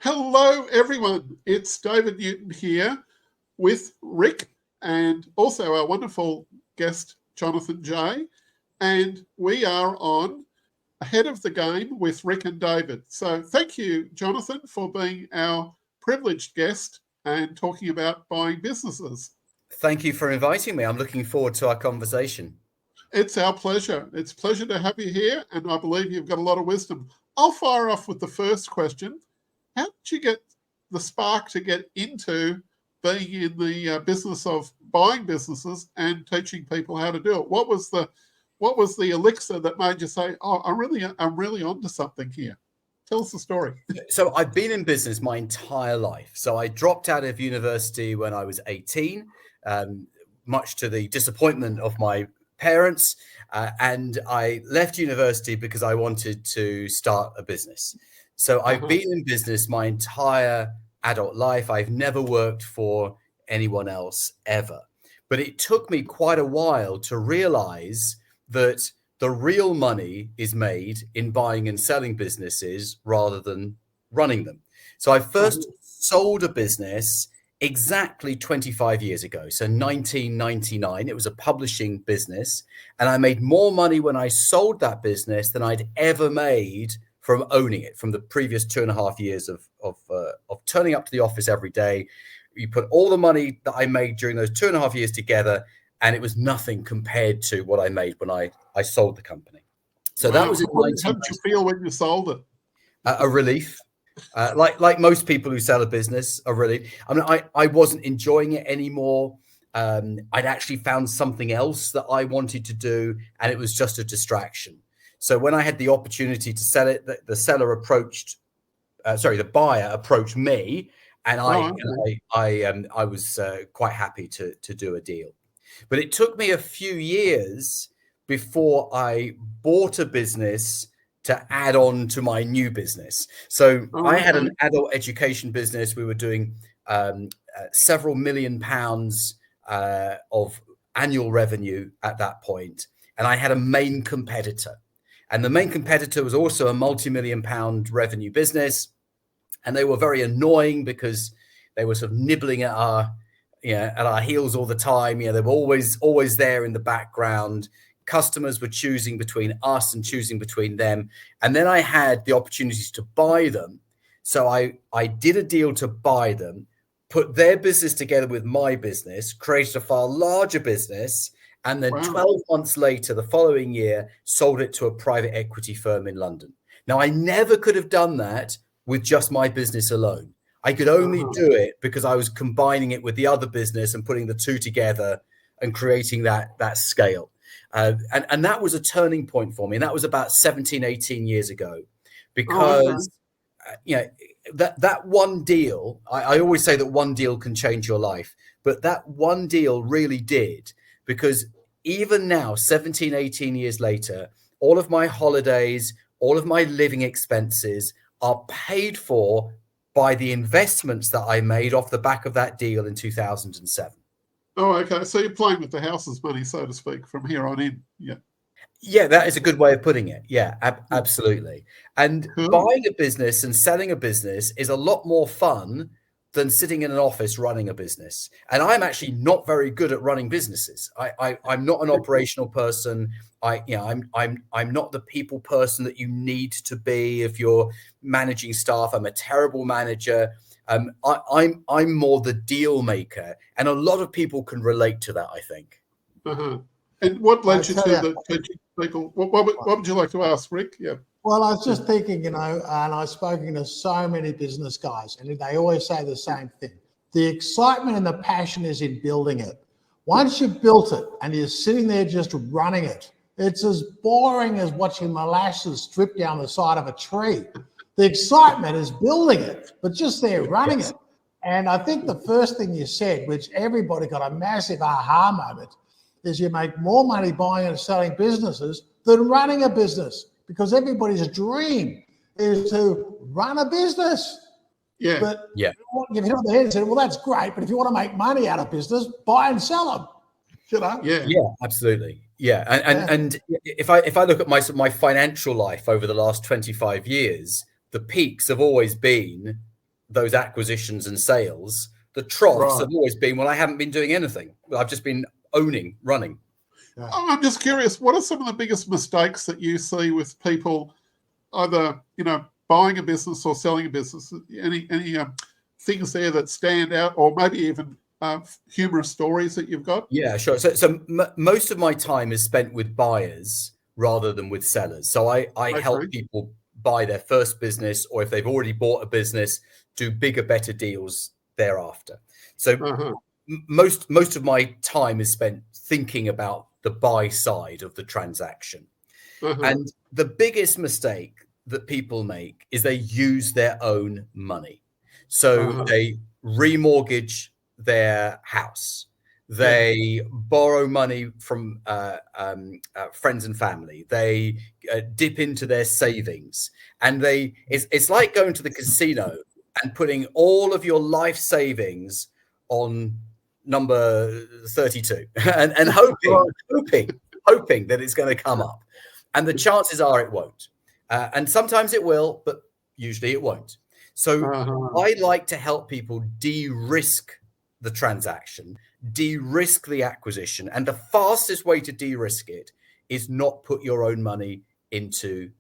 Hello, everyone. It's David Newton here with Rick and also our wonderful guest, Jonathan J. And we are on Ahead of the Game with Rick and David. So thank you, Jonathan, for being our privileged guest and talking about buying businesses. Thank you for inviting me. I'm looking forward to our conversation. It's our pleasure. It's a pleasure to have you here, and I believe you've got a lot of wisdom. I'll fire off with the first question. How did you get the spark to get into being in the business of buying businesses and teaching people how to do it? What was the elixir that made you say, "Oh, I'm really onto something here"? Tell us the story. So I've been in business my entire life. So I dropped out of university when I was 18, much to the disappointment of my parents, and I left university because I wanted to start a business. So I've been in business my entire adult life. I've never worked for anyone else ever. But it took me quite a while to realize that the real money is made in buying and selling businesses rather than running them. So I first sold a business exactly 25 years ago. So 1999, it was a publishing business. And I made more money when I sold that business than I'd ever made from owning it, from the previous 2.5 years of turning up to the office every day. You put all the money that I made during those 2.5 years together, and it was nothing compared to what I made when I sold the company. So that was in 19. How did you feel when you sold it? A relief. Like most people who sell a business, a relief. I mean, I wasn't enjoying it anymore. I'd actually found something else that I wanted to do, and it was just a distraction. So when I had the opportunity to sell it, the buyer approached me, and I was quite happy to do a deal. But it took me a few years before I bought a business to add on to my new business. So I had an adult education business. We were doing several £1 million of annual revenue at that point, and I had a main competitor. And the main competitor was also a multi-million-pound revenue business. And they were very annoying because they were sort of nibbling at our heels all the time. They were always there in the background. Customers were choosing between us and choosing between them. And then I had the opportunities to buy them. So I did a deal to buy them, put their business together with my business, created a far larger business, and then 12 months later, the following year, sold it to a private equity firm in London. Now, I never could have done that with just my business alone. I could only do it because I was combining it with the other business and putting the two together and creating that scale. And that was a turning point for me. And that was about 17, 18 years ago, because that one deal, I always say that one deal can change your life, but that one deal really did. Because even now, 17, 18 years later, all of my holidays, all of my living expenses are paid for by the investments that I made off the back of that deal in 2007. Oh, okay. So you're playing with the house's money, so to speak, from here on in. Yeah. Yeah, that is a good way of putting it. Yeah, absolutely. And buying a business and selling a business is a lot more fun than sitting in an office running a business. And I'm actually not very good at running businesses. I'm not an operational person. I'm not the people person that you need to be if you're managing staff. I'm a terrible manager. I'm more the deal maker, and a lot of people can relate to that, I think. And what led you to the teaching people? What would you like to ask, Rick? Yeah. Well, I was just thinking, and I've spoken to so many business guys, and they always say the same thing. The excitement and the passion is in building it. Once you've built it and you're sitting there just running it, it's as boring as watching molasses drip down the side of a tree. The excitement is building it, but just there running it. And I think the first thing you said, which everybody got a massive aha moment, is you make more money buying and selling businesses than running a business. Because everybody's dream is to run a business. Yeah. But if you hit on the head and said, well, that's great, but if you want to make money out of business, buy and sell them. Yeah, absolutely. Yeah. And if I look at my financial life over the last 25 years, the peaks have always been those acquisitions and sales, the troughs Right. have always been when I haven't been doing anything. I've just been running. I'm just curious, what are some of the biggest mistakes that you see with people either, buying a business or selling a business? Any things there that stand out, or maybe even humorous stories that you've got? Yeah, sure. So most of my time is spent with buyers rather than with sellers. So I help Okay. people buy their first business, or if they've already bought a business, do bigger, better deals thereafter. So Uh-huh. most of my time is spent thinking about the buy side of the transaction. Uh-huh. And the biggest mistake that people make is they use their own money. So Uh-huh. they remortgage their house. They borrow money from friends and family. They dip into their savings, and it's like going to the casino and putting all of your life savings on number 32 and hoping that it's going to come up. And the chances are it won't. And sometimes it will, but usually it won't. So I like to help people de-risk the transaction, de-risk the acquisition. And the fastest way to de-risk it is not put your own money into,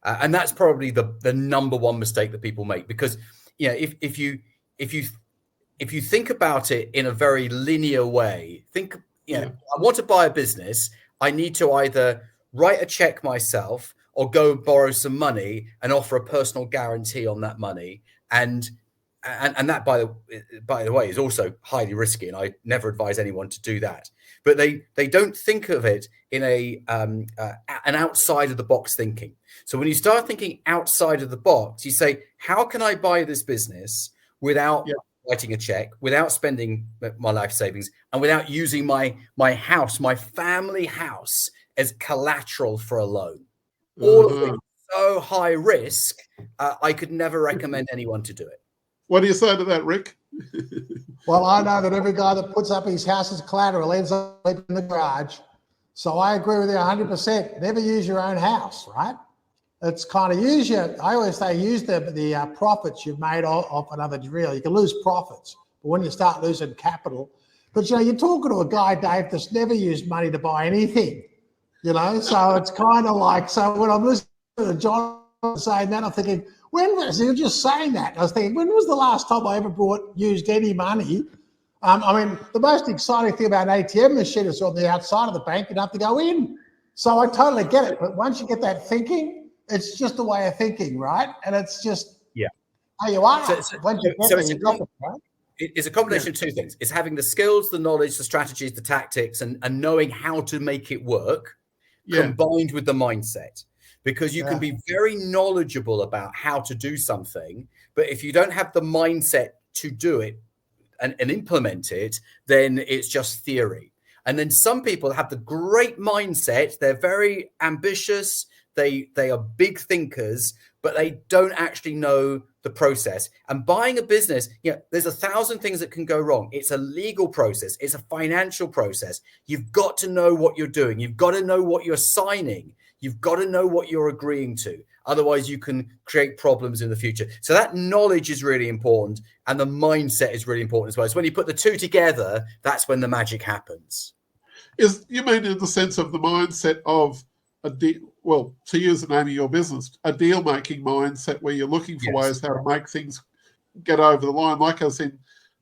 and that's probably the number one mistake that people make. Because if you think about it in a very linear way, I want to buy a business, I need to either write a check myself or go borrow some money and offer a personal guarantee on that money. And that, by the way, is also highly risky, and I never advise anyone to do that. But they don't think of it in an outside of the box thinking. So when you start thinking outside of the box, you say, how can I buy this business without writing a check, without spending my life savings, and without using my house, my family house, as collateral for a loan? All of it so high risk, I could never recommend anyone to do it. What do you say to that, Rick? Well, I know that every guy that puts up his house as collateral ends up in the garage. So I agree with you 100%. Never use your own house, right? It's kind of I always say use the profits you've made off another deal. You can lose profits, but when you start losing capital, but you're talking to a guy, Dave, that's never used money to buy anything, so it's kind of like, so when I'm listening to John saying that, I'm thinking, you're just saying that. I was thinking, when was the last time I ever used any money? The most exciting thing about an ATM machine is on the outside of the bank, you don't have to go in. So I totally get it. But once you get that thinking, it's just a way of thinking, right? And it's just how you are. It's a combination of two things. It's having the skills, the knowledge, the strategies, the tactics, and knowing how to make it work, combined with the mindset. Because you can be very knowledgeable about how to do something, but if you don't have the mindset to do it and implement it, then it's just theory. And then some people have the great mindset. They're very ambitious. They are big thinkers, but they don't actually know the process. And buying a business, there's 1,000 things that can go wrong. It's a legal process. It's a financial process. You've got to know what you're doing. You've got to know what you're signing. You've got to know what you're agreeing to. Otherwise, you can create problems in the future. So that knowledge is really important. And the mindset is really important as well. So when you put the two together, that's when the magic happens. You mean in the sense of the mindset of to use the name of your business, a deal-making mindset where you're looking for ways how to make things get over the line. Like I was in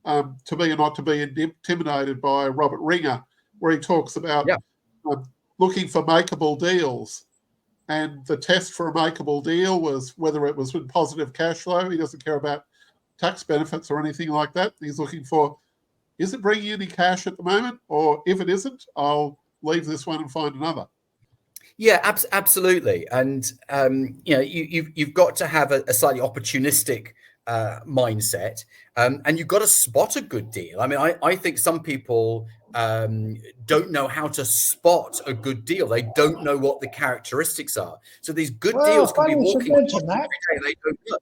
To Be or Not to Be Intimidated by Robert Ringer, where he talks about looking for makeable deals. And the test for a makeable deal was whether it was with positive cash flow. He doesn't care about tax benefits or anything like that. He's looking for, is it bringing any cash at the moment? Or if it isn't, I'll leave this one and find another. Yeah, absolutely. And, you've got to have a slightly opportunistic mindset, and you've got to spot a good deal. I mean, I think some people don't know how to spot a good deal. They don't know what the characteristics are. So these good deals can be walking every day. They don't know.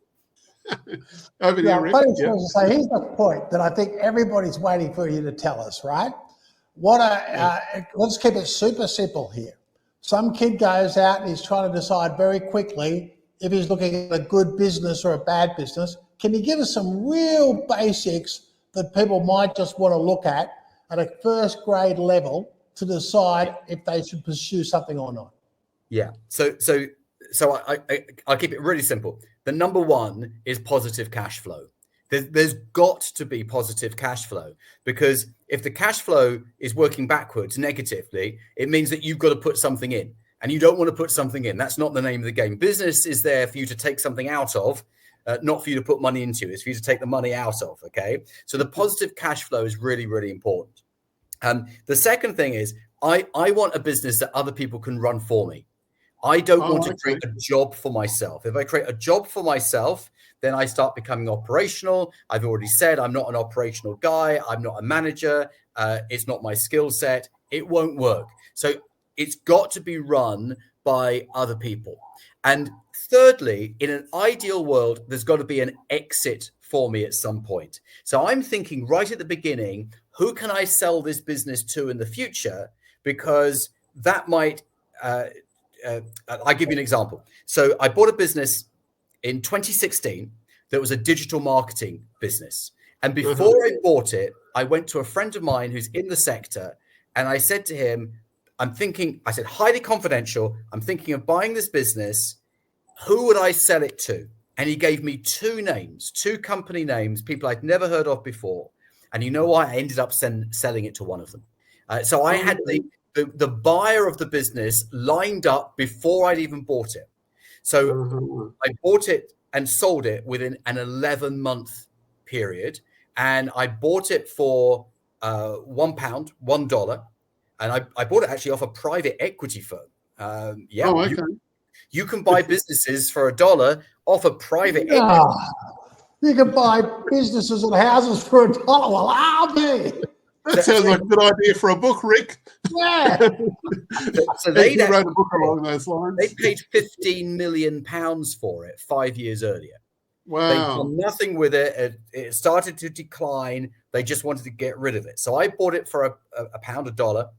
Over there, Rick. So here's the point that I think everybody's waiting for you to tell us, right? Let's keep it super simple here. Some kid goes out and he's trying to decide very quickly if he's looking at a good business or a bad business. can you give us some real basics that people might just want to look at a first grade level to decide if they should pursue something or not? Yeah. So I'll keep it really simple. The number one is positive cash flow. There's got to be positive cash flow, because if the cash flow is working backwards negatively, it means that you've got to put something in, and you don't want to put something in. That's not the name of the game. Business is there for you to take something out of, not for you to put money into. It's for you to take the money out of. Okay. So the positive cash flow is really, really important. The second thing is I want a business that other people can run for me. I don't want to create a job for myself. If I create a job for myself, then I start becoming operational. I've already said I'm not an operational guy. I'm not a manager. It's not my skill set. It won't work. So it's got to be run by other people. And thirdly, in an ideal world, there's got to be an exit for me at some point. So I'm thinking right at the beginning, who can I sell this business to in the future? Because that might, I'll give you an example. So I bought a business in 2016 that was a digital marketing business. And before I bought it, I went to a friend of mine who's in the sector, and I said to him, I said, highly confidential, I'm thinking of buying this business. Who would I sell it to? And he gave me two company names, people I'd never heard of before. And you know why? I ended up selling it to one of them. So I had the buyer of the business lined up before I'd even bought it. So I bought it and sold it within an 11-month period. And I bought it for £1, $1. And I bought it actually off a private equity firm. You can buy businesses for $1 off a private equity. You can buy businesses and houses for $1. Well, I'll be. That sounds like a good idea for a book, Rick. Yeah. So they wrote a book along those lines. They paid £15 million for it 5 years earlier. Wow. They've done nothing with it. It started to decline. They just wanted to get rid of it. So I bought it for a pound, $1,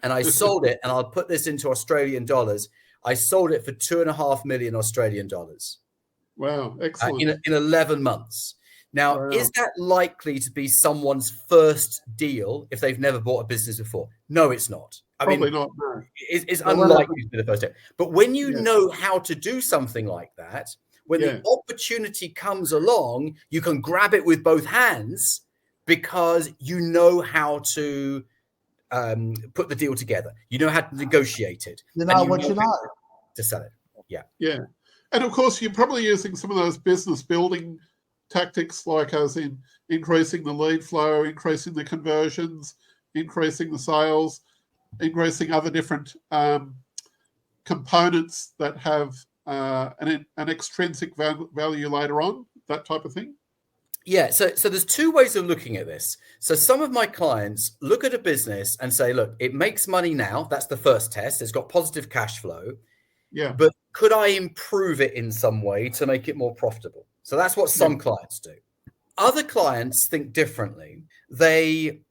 and I sold it. And I'll put this into Australian dollars. I sold it for 2.5 million Australian dollars. Wow, excellent. In 11 months. Now, is that likely to be someone's first deal if they've never bought a business before? No, it's not. Probably not. No. It's unlikely to be the first deal. But when you know how to do something like that, when the opportunity comes along, you can grab it with both hands because you know how to put the deal together. You know how to negotiate it. You know what you know. To sell it. Yeah. Yeah. And of course, you're probably using some of those business building tactics, like as in increasing the lead flow, increasing the conversions, increasing the sales, increasing other different components that have an extrinsic value later on, that type of thing. Yeah, so there's two ways of looking at this. So some of my clients look at a business and say, look, it makes money now. That's the first test. It's got positive cash flow. Yeah. But could I improve it in some way to make it more profitable? So that's what some clients do. Other clients think differently. They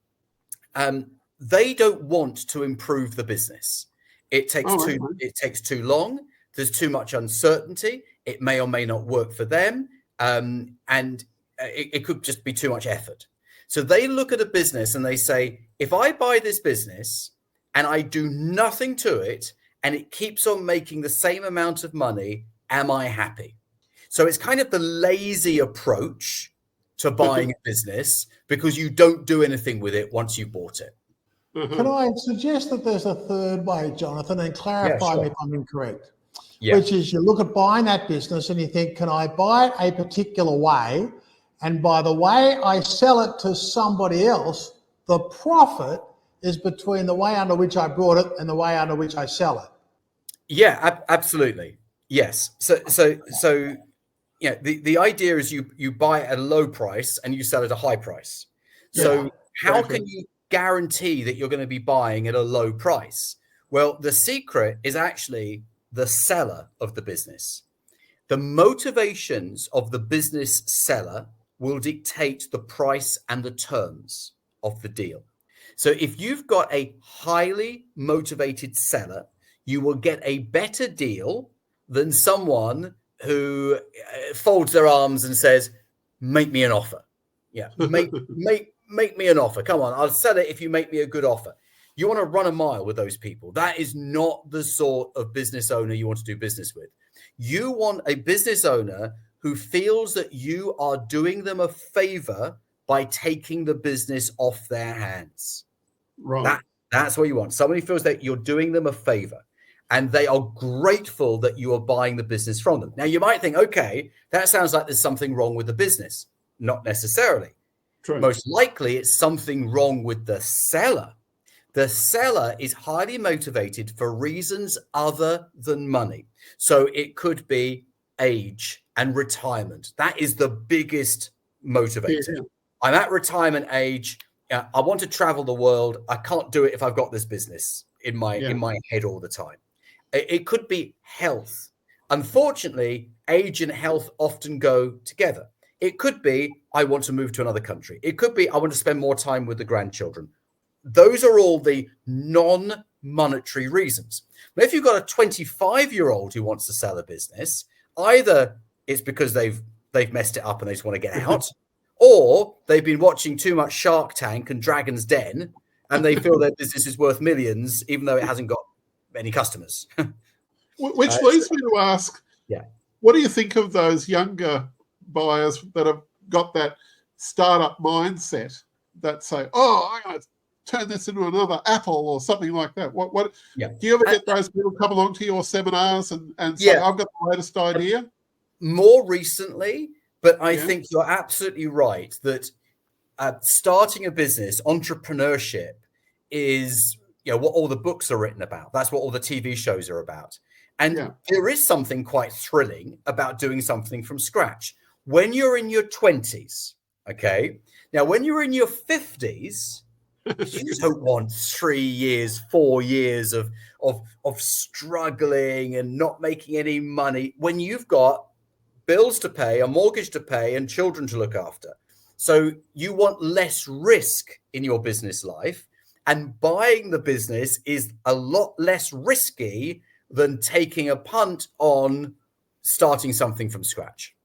don't want to improve the business. It takes too long. There's too much uncertainty. It may or may not work for them. And it could just be too much effort. So they look at a business and they say, if I buy this business and I do nothing to it and it keeps on making the same amount of money, am I happy? So it's kind of the lazy approach to buying a business because you don't do anything with it once you bought it. Can I suggest that there's a third way, Jonathan, and clarify me if I'm incorrect? Yeah. Which is you look at buying that business and you think, can I buy it a particular way? And by the way I sell it to somebody else, the profit is between the way under which I brought it and the way under which I sell it. Yeah, absolutely. Yes. So yeah, the idea is you buy at a low price and you sell at a high price. So how can you guarantee that you're going to be buying at a low price? Well, the secret is actually the seller of the business. The motivations of the business seller will dictate the price and the terms of the deal. So if you've got a highly motivated seller, you will get a better deal than someone who folds their arms and says, make me an offer. Yeah, make me an offer. Come on, I'll sell it if you make me a good offer. You want to run a mile with those people. That is not the sort of business owner you want to do business with. You want a business owner who feels that you are doing them a favor by taking the business off their hands. Right. That's what you want. Somebody feels that you're doing them a favor and they are grateful that you are buying the business from them. Now, you might think, okay, that sounds like there's something wrong with the business. Not necessarily. True. Most likely, it's something wrong with the seller. The seller is highly motivated for reasons other than money. So it could be age and retirement. That is the biggest motivator. Yeah. I'm at retirement age. I want to travel the world. I can't do it if I've got this business in my head all the time. It could be health. Unfortunately, age and health often go together. It could be I want to move to another country. It could be I want to spend more time with the grandchildren. Those are all the non-monetary reasons. But if you've got a 25-year-old who wants to sell a business, either it's because they've messed it up and they just want to get out, or they've been watching too much Shark Tank and Dragon's Den, and they feel their business is worth millions, even though it hasn't got many customers. Which leads me to ask, what do you think of those younger buyers that have got that startup mindset that say, oh, I'm going to turn this into another Apple or something like that? What do you ever get those people come along to your seminars and say, I've got the latest idea? More recently, but I think you're absolutely right that starting a business, entrepreneurship is what all the books are written about. That's what all the TV shows are about. And there is something quite thrilling about doing something from scratch. When you're in your 20s, okay? Now, when you're in your 50s, you don't want 3 years, 4 years of struggling and not making any money when you've got bills to pay, a mortgage to pay, and children to look after. So you want less risk in your business life, and buying the business is a lot less risky than taking a punt on starting something from scratch.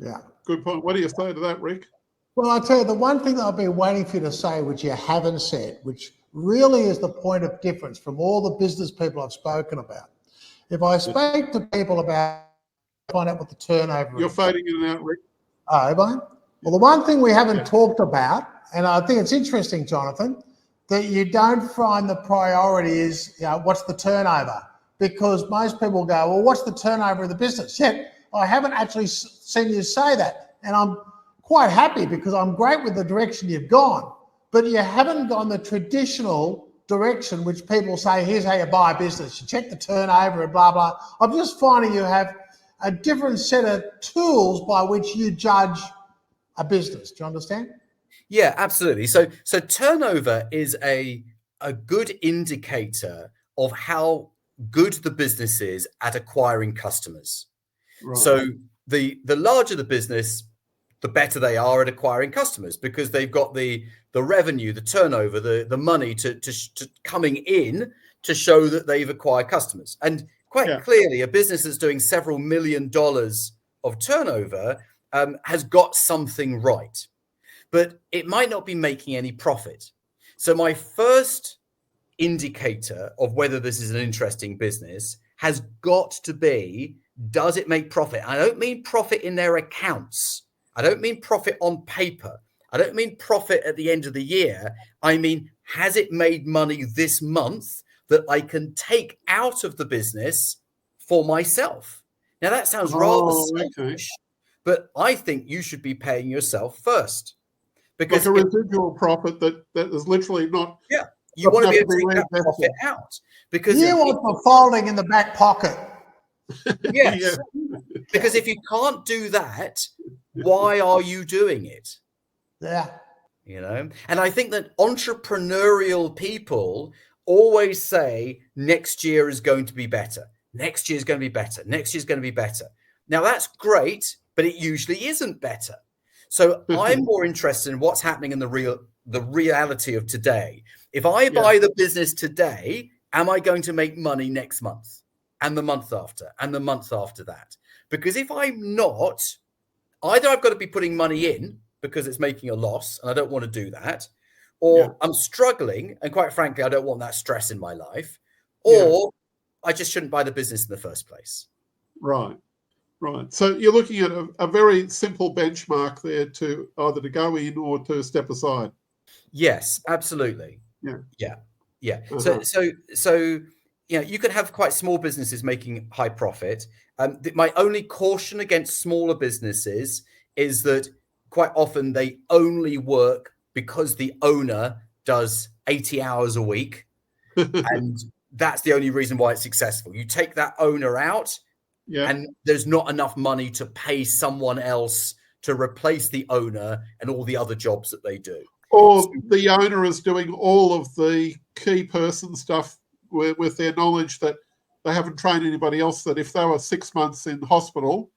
Yeah. Good point. What do you say to that, Rick? Well, I'll tell you, the one thing that I've been waiting for you to say, which you haven't said, which really is the point of difference from all the business people I've spoken about. If I speak to people about, find out what the turnover is. You're fading in and out, Rick. Oh, am I? Well, the one thing we haven't talked about, and I think it's interesting, Jonathan, that you don't find the priority is, what's the turnover? Because most people go, well, what's the turnover of the business? Yet I haven't actually seen you say that. And I'm quite happy because I'm great with the direction you've gone, but you haven't gone the traditional direction, which people say, here's how you buy a business. You check the turnover and blah, blah. I'm just finding you have a different set of tools by which you judge a business. Do you understand? Yeah, absolutely. So turnover is a good indicator of how good the business is at acquiring customers. Right. So the larger the business, the better they are at acquiring customers because they've got the revenue, the turnover, the money to coming in to show that they've acquired customers. And quite clearly, a business that's doing several $1 million of turnover has got something right, but it might not be making any profit. So my first indicator of whether this is an interesting business has got to be, does it make profit? I don't mean profit in their accounts. I don't mean profit on paper. I don't mean profit at the end of the year. I mean, has it made money this month that I can take out of the business for myself? Now, that sounds rather selfish, but I think you should be paying yourself first. Because like a residual profit that is literally not... Yeah, you want to be able to take that profit out. Because you want the folding in the back pocket. Yes. Because if you can't do that, why are you doing it? Yeah. And I think that entrepreneurial people always say next year is going to be better. Next year is going to be better. Next year is going to be better. Now that's great, but it usually isn't better. So I'm more interested in what's happening in the reality of today. If I buy the business today, am I going to make money next month and the month after and the month after that? Because if I'm not, Either I've got to be putting money in because it's making a loss and I don't want to do that, or I'm struggling and quite frankly, I don't want that stress in my life, or I just shouldn't buy the business in the first place. Right. So you're looking at a very simple benchmark there to either to go in or to step aside. Yes, absolutely. Yeah. Uh-huh. So you can have quite small businesses making high profit. My only caution against smaller businesses is that quite often they only work because the owner does 80 hours a week. And that's the only reason why it's successful. You take that owner out and there's not enough money to pay someone else to replace the owner and all the other jobs that they do. Or the owner is doing all of the key person stuff with their knowledge that they haven't trained anybody else, that if they were 6 months in hospital,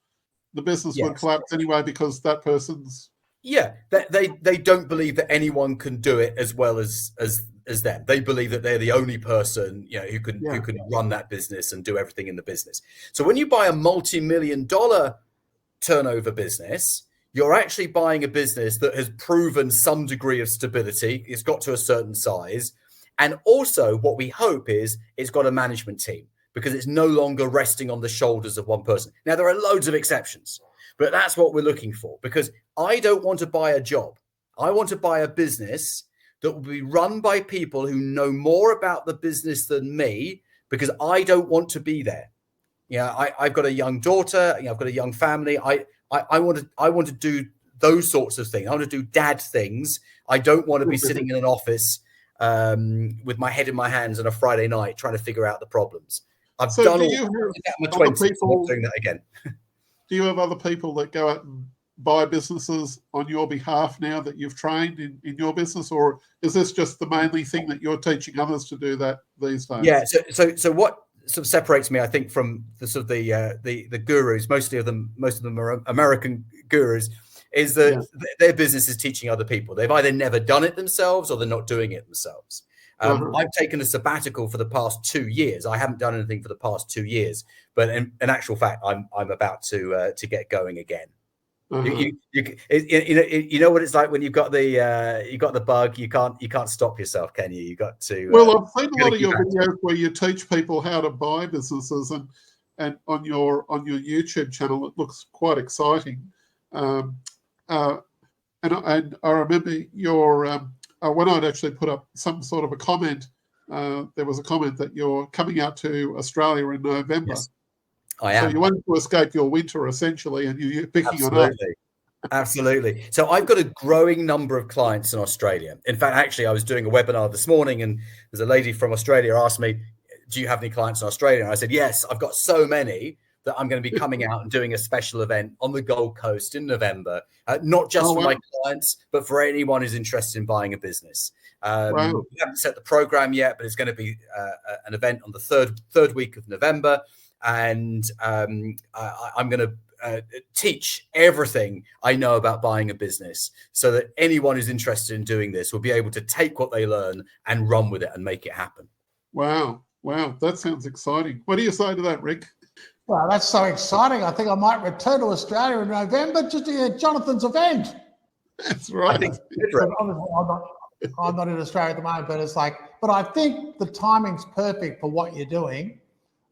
the business would collapse anyway because that person's... Yeah, they don't believe that anyone can do it as well as them. They believe that they're the only person who can run that business and do everything in the business. So when you buy a multi-million-dollar turnover business, you're actually buying a business that has proven some degree of stability. It's got to a certain size. And also what we hope is it's got a management team because it's no longer resting on the shoulders of one person. Now, there are loads of exceptions, but that's what we're looking for, because I don't want to buy a job. I want to buy a business that will be run by people who know more about the business than me, because I don't want to be there. I've got a young daughter. I've got a young family. I want to do those sorts of things. I want to do dad things. I don't want to be sitting in an office with my head in my hands on a Friday night trying to figure out the problems. I've done all that in my 20s. I'm not doing that again. Do you have other people that go out and buy businesses on your behalf now that you've trained in your business, or is this just the mainly thing that you're teaching others to do that these days? Yeah. So what sort of separates me, I think, from the sort of the gurus, most of them are American gurus, is that their business is teaching other people. They've either never done it themselves or they're not doing it themselves. I've taken a sabbatical for the past 2 years. I haven't done anything for the past 2 years, but in actual fact, I'm about to get going again. You know what it's like when you've got the bug. You can't stop yourself, can you? You got to. Well, I've seen a lot of your videos where you teach people how to buy businesses, and on your YouTube channel, it looks quite exciting. And I remember your when I'd actually put up some sort of a comment, there was a comment that you're coming out to Australia in November. Yes, I am. So you want to escape your winter, essentially, and you're picking on us. Absolutely. So I've got a growing number of clients in Australia. In fact, actually, I was doing a webinar this morning, and there's a lady from Australia asked me, do you have any clients in Australia? And I said, yes, I've got so many that I'm going to be coming out and doing a special event on the Gold Coast in November, not just for my clients, but for anyone who's interested in buying a business. We haven't set the program yet, but it's going to be an event on the third week of November. And I'm going to teach everything I know about buying a business so that anyone who's interested in doing this will be able to take what they learn and run with it and make it happen. Wow. That sounds exciting. What do you say to that, Rick? Well, that's so exciting. I think I might return to Australia in November just to hear Jonathan's event. That's right. I'm not in Australia at the moment, but I think the timing's perfect for what you're doing.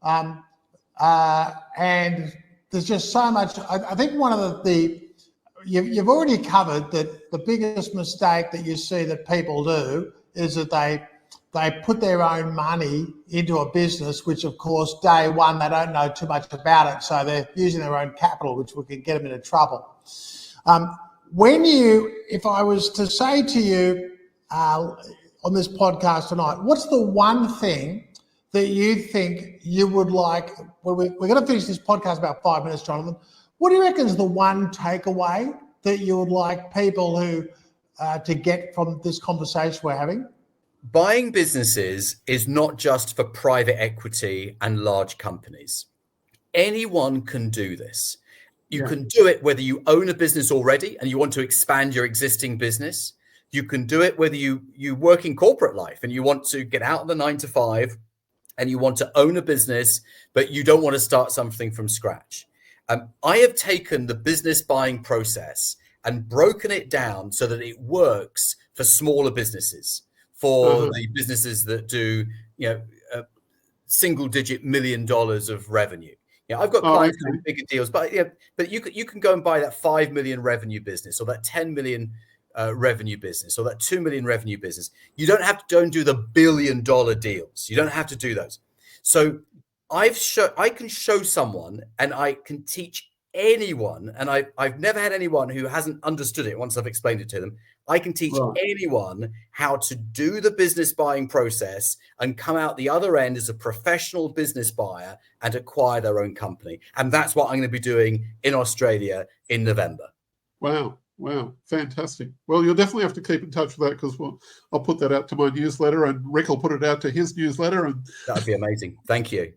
And there's just so much. I think one of you've already covered that the biggest mistake that you see that people do is that they put their own money into a business, which of course day one they don't know too much about it, so they're using their own capital, which can get them into trouble. If I was to say to you on this podcast tonight, what's the one thing that you think you would like? Well, we're going to finish this podcast about 5 minutes, Jonathan. What do you reckon is the one takeaway that you would like people to get from this conversation we're having? Buying businesses is not just for private equity and large companies. Anyone can do this. You can do it whether you own a business already and you want to expand your existing business. You can do it whether you work in corporate life and you want to get out of the 9 to 5 and you want to own a business, but you don't want to start something from scratch. I have taken the business buying process and broken it down so that it works for smaller businesses, for the businesses that do, single-digit $1 million of revenue. I've got clients doing bigger deals, but you can go and buy that 5 million revenue business, or that 10 million revenue business, or that 2 million revenue business. You don't have to go and do the $1 billion deals. You don't have to do those. So I can show someone, and I can teach anyone, and I've never had anyone who hasn't understood it once I've explained it to them. I can teach anyone how to do the business buying process and come out the other end as a professional business buyer and acquire their own company. And that's what I'm going to be doing in Australia in November. Wow. Fantastic. Well, you'll definitely have to keep in touch with that, because I'll put that out to my newsletter, and Rick will put it out to his newsletter. And that would be amazing. Thank you.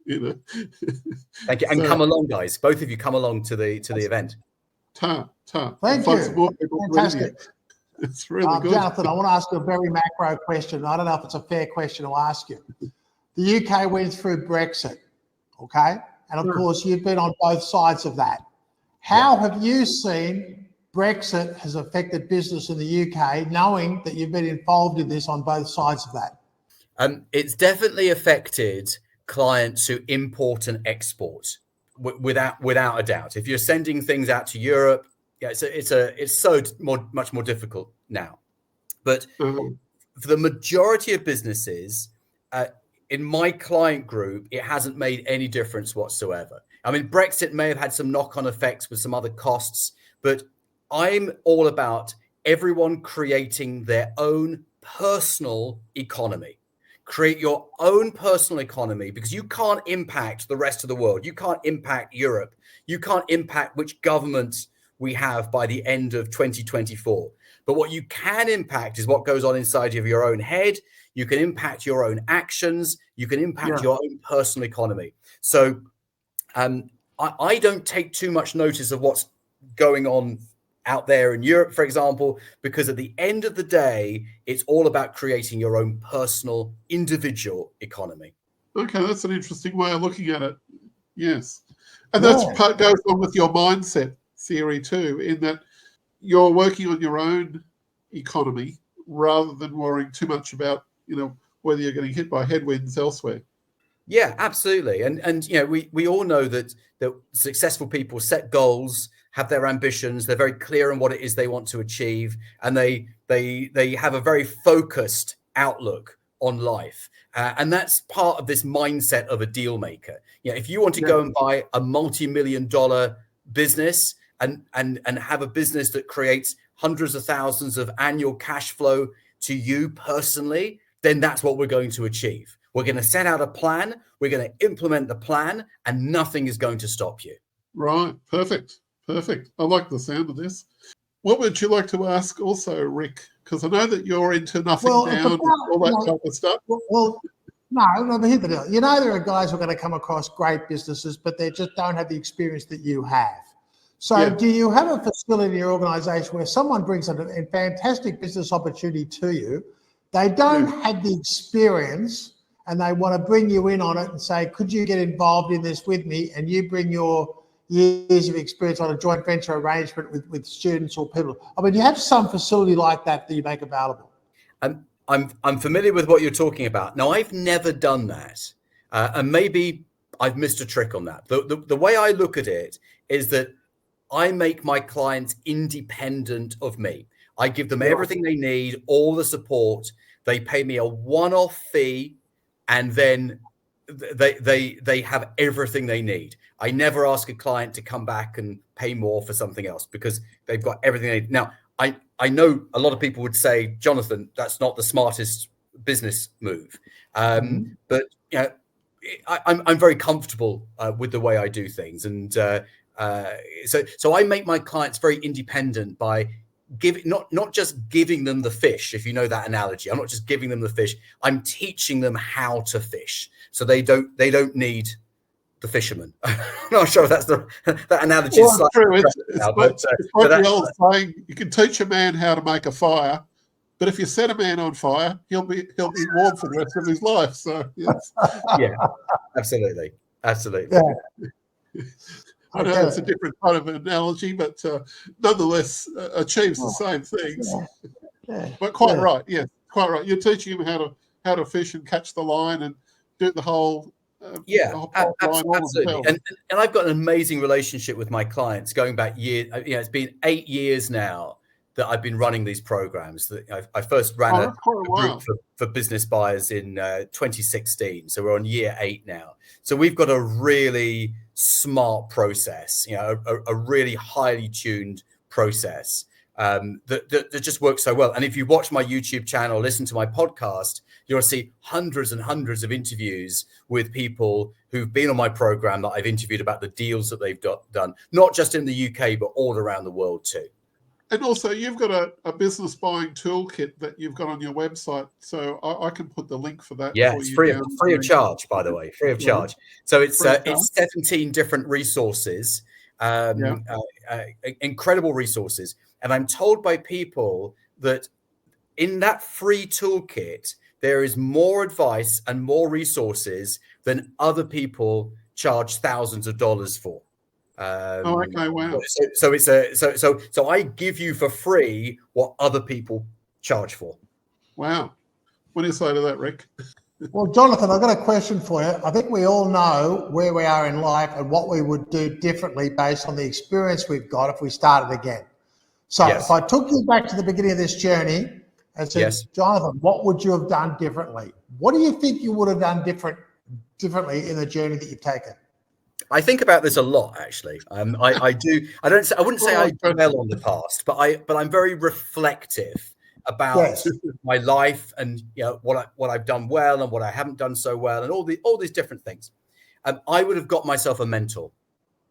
Thank you. And So, come along, guys. Both of you come along to the event. Thank you. Fantastic. It's really good. Jonathan, I want to ask you a very macro question. I don't know if it's a fair question to ask you. The UK went through Brexit, okay? And of course, you've been on both sides of that. How have you seen Brexit has affected business in the UK, knowing that you've been involved in this on both sides of that? It's definitely affected clients who import and export, without a doubt. If you're sending things out to Europe, it's so much more difficult now. But for the majority of businesses, in my client group, it hasn't made any difference whatsoever. I mean, Brexit may have had some knock-on effects with some other costs, but I'm all about everyone creating their own personal economy. Create your own personal economy, because you can't impact the rest of the world. You can't impact Europe. You can't impact which government we have by the end of 2024. But what you can impact is what goes on inside of your own head. You can impact your own actions. You can impact your own personal economy. So I don't take too much notice of what's going on out there in Europe, for example, because at the end of the day, it's all about creating your own personal, individual economy. Okay, that's an interesting way of looking at it. Yes. And that's part goes on with your mindset theory too, in that you're working on your own economy rather than worrying too much about, whether you're getting hit by headwinds elsewhere. Yeah, absolutely. And we all know that successful people set goals, have their ambitions, they're very clear on what it is they want to achieve, and they have a very focused outlook on life. And that's part of this mindset of a deal maker. If you want to go and buy a multi-million-dollar business and have a business that creates hundreds of thousands of annual cash flow to you personally, then that's what we're going to achieve. We're going to set out a plan, we're going to implement the plan, and nothing is going to stop you. Right. Perfect. I like the sound of this. What would you like to ask also, Rick? Because I know that you're into nothing down and all that type of stuff. No, but here's the deal. There are guys who are going to come across great businesses, but they just don't have the experience that you have. So do you have a facility in your organization where someone brings a fantastic business opportunity to you, they don't have the experience, and they want to bring you in on it and say, could you get involved in this with me? And you bring your years of experience on a joint venture arrangement with students or people. I mean, you have some facility like that you make available. I'm familiar with what you're talking about. Now, I've never done that. And maybe I've missed a trick on that. The way I look at it is that I make my clients independent of me. I give them everything they need, all the support. They pay me a one-off fee, and then they have everything they need. I never ask a client to come back and pay more for something else, because they've got everything they need. Now, I know a lot of people would say, Jonathan, that's not the smartest business move. But I'm very comfortable with the way I do things. And so I make my clients very independent by not just giving them the fish, if you know that analogy. I'm not just giving them the fish. I'm teaching them how to fish, so they don't need the fisherman. I'm not sure if that's that analogy. Well, true. It's like the old saying: you can teach a man how to make a fire, but if you set a man on fire, he'll be warm for the rest of his life. So yes. Yeah, absolutely. Yeah. I know it's a different kind of analogy, but nonetheless achieves the same things. But quite right, yeah, quite right. You're teaching them how to fish and catch the line and do the whole absolutely. And I've got an amazing relationship with my clients going back years. It's been 8 years now that I've been running these programs. That I first ran a group for business buyers in 2016. So we're on year 8 now. So we've got a really smart process, a really highly tuned process that just works so well. And if you watch my YouTube channel, listen to my podcast, you'll see hundreds and hundreds of interviews with people who've been on my program that I've interviewed about the deals that they've done, not just in the UK, but all around the world too. And also, you've got a business buying toolkit that you've got on your website, so I can put the link for that. Yeah, for it's you free of charge, by the way, free of charge. So it's 17 different resources, incredible resources. And I'm told by people that in that free toolkit, there is more advice and more resources than other people charge thousands of dollars for. Okay, wow. So I give you for free what other people charge for. Wow. What do you say to that, Rick? Well, Jonathan, I've got a question for you. I think we all know where we are in life and what we would do differently based on the experience we've got if we started again. So if I took you back to the beginning of this journey and said, Jonathan, what would you have done differently? What do you think you would have done differently in the journey that you've taken? I think about this a lot, actually. I do. I wouldn't say I dwell on the past, but I'm very reflective about my life and what I've done well and what I haven't done so well and all these different things. I would have got myself a mentor.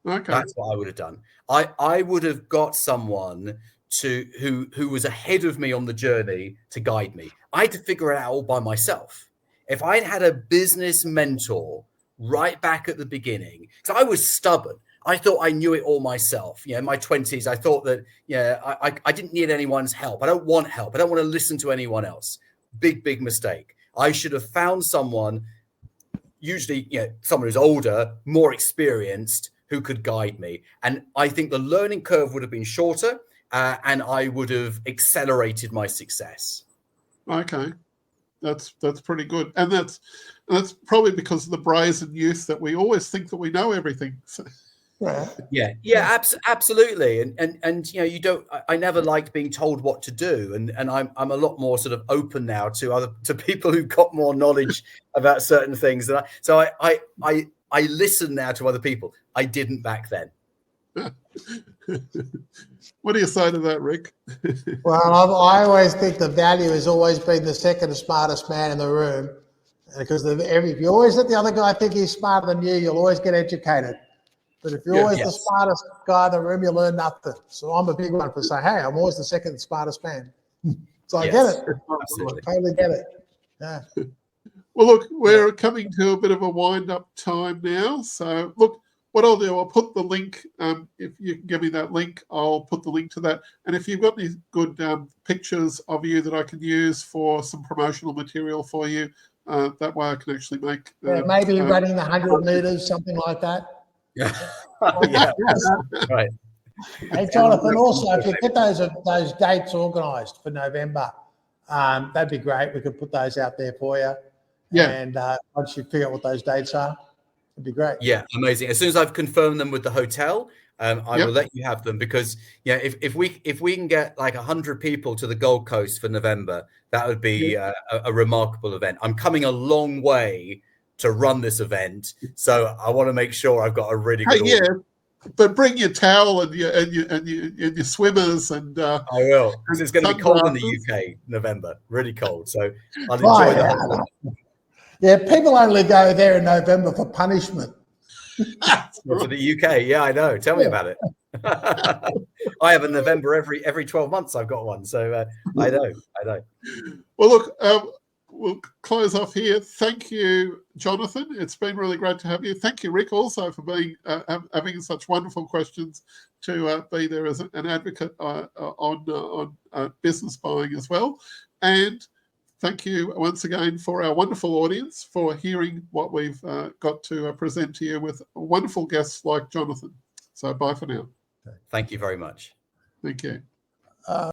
Okay, that's what I would have done. I would have got someone who was ahead of me on the journey to guide me. I had to figure it out all by myself. If I'd had a business mentor right back at the beginning, because I was stubborn. I thought I knew it all myself. In my 20s, I thought that, I didn't need anyone's help. I don't want help. I don't want to listen to anyone else. Big mistake. I should have found someone, usually, someone who's older, more experienced, who could guide me. And I think the learning curve would have been shorter and I would have accelerated my success. Okay. That's pretty good. And that's probably because of the brazen youth that we always think that we know everything. Absolutely. And you don't. I never liked being told what to do, and I'm a lot more sort of open now to people who've got more knowledge about certain things. So I listen now to other people. I didn't back then. What do you say to that, Rick? Well, I always think the value has always been the second smartest man in the room, because if you always let the other guy think he's smarter than you, you'll always get educated. But if you're always the smartest guy in the room, you learn nothing. So I'm a big one for saying, hey, I'm always the second smartest man. So I get it. Absolutely. I totally get it. Yeah. Well, look, we're coming to a bit of a wind-up time now. So, look, what I'll do, I'll put the link. If you can give me that link, I'll put the link to that. And if you've got any good pictures of you that I can use for some promotional material for you, that way I can actually make... maybe running the 100 meters, something like that. Right. Hey, Jonathan, also, if you get those dates organised for November, that'd be great. We could put those out there for you. Yeah. And once you figure out what those dates are, it'd be great. Yeah, amazing. As soon as I've confirmed them with the hotel, I will let you have them, because if we can get like 100 people to the Gold Coast for November, that would be a remarkable event. I'm coming a long way to run this event, so I want to make sure I've got a really good audience. But bring your towel and your swimmers and I will, because it's going to be cold in the UK November, really cold. So I'll enjoy that. Yeah, people only go there in November for punishment. For the UK, yeah, I know. Tell me about it. I have a November every 12 months. I've got one, so I know. Well, look, we'll close off here. Thank you, Jonathan. It's been really great to have you. Thank you, Rick, also for being having such wonderful questions to be there as an advocate on business buying as well. And thank you once again for our wonderful audience for hearing what we've got to present to you with wonderful guests like Jonathan. So So bye for now. Thank you very much. Thank you.